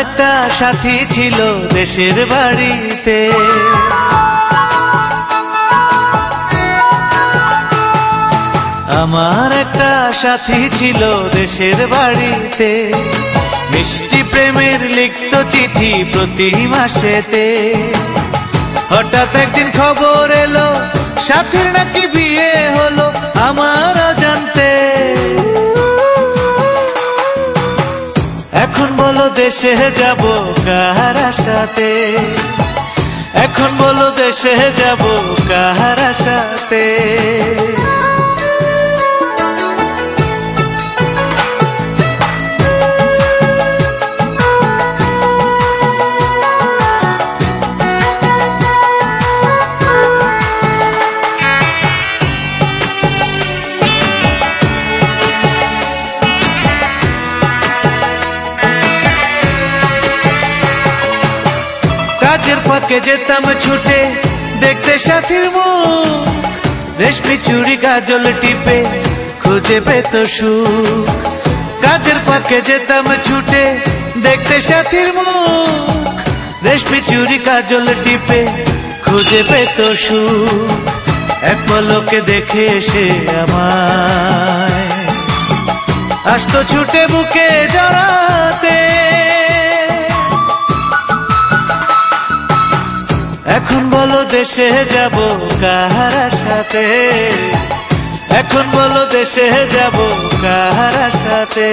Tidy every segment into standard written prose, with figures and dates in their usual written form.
একটা সাথী ছিল দেশের বাড়িতে, আমার একটা সাথী ছিল দেশের বাড়িতে, মিষ্টি প্রেমের লিখত চিঠি প্রতি মাসেতে। হঠাৎ একদিন খবর এলো সাথীর নাকি বিয়ে হলো আমার অজান্তে। এখন বলো দেশে যাব কার আশাতে, এখন বলো দেশে যাব কার আশাতে। কাজের ফাঁকে যেতাম ছুটে দেখতে সাথীর মুখ, রেশমি চুড়ি কাজল টিপে খুঁজে পেত সুখ। কাজের ফাঁকে যেতাম ছুটে দেখতে সাথীর মুখ, রেশমি চুড়ি কাজল টিপে খুঁজে পেত সুখ। এক পলকে দেখে এসে আমায় আসতো ছুটে বুকে জড়াতে। এখন বলো দেশে যাব কার আশাতে, এখন বলো দেশে যাব কার আশাতে।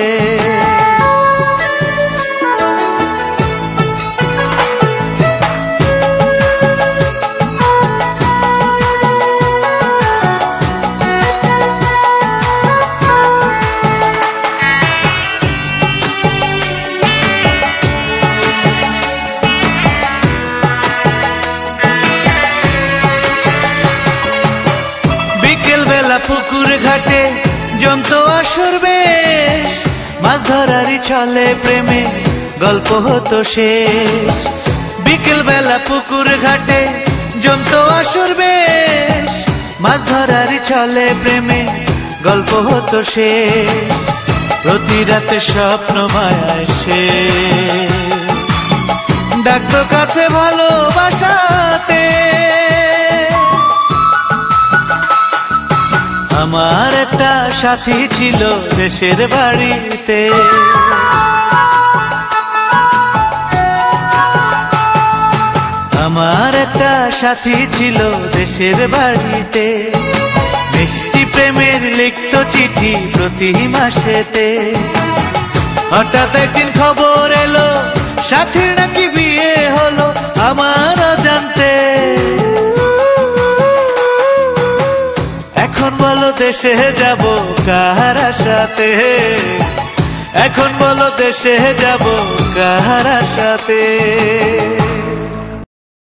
পুকুর ঘাটে জমতো আসর বেশ, মাছ ধরারই ছলে প্রেমে গল্প হতো শেষ। বিকেল বেলা পুকুর ঘাটে জমতো আসর বেশ, মাছ ধরারই ছলে প্রেমে গল্প হতো শেষ। প্রতি রাতে স্বপ্ন মায়ায় সে ডাকতো কাছে ভালোবাসাতে। আমার একটা সাথী ছিল দেশের বাড়িতে, আমার একটা সাথী ছিল দেশের বাড়িতে, মিষ্টি প্রেমের লিখত চিঠি প্রতি মাসেতে। হঠাৎ একদিন খবর এলো সাথীর নাকি বিয়ে হলো আমার অজান্তে। এখন বলো দেশে যাব কার আশাতে, এখন বলো দেশে যাব কার আশাতে।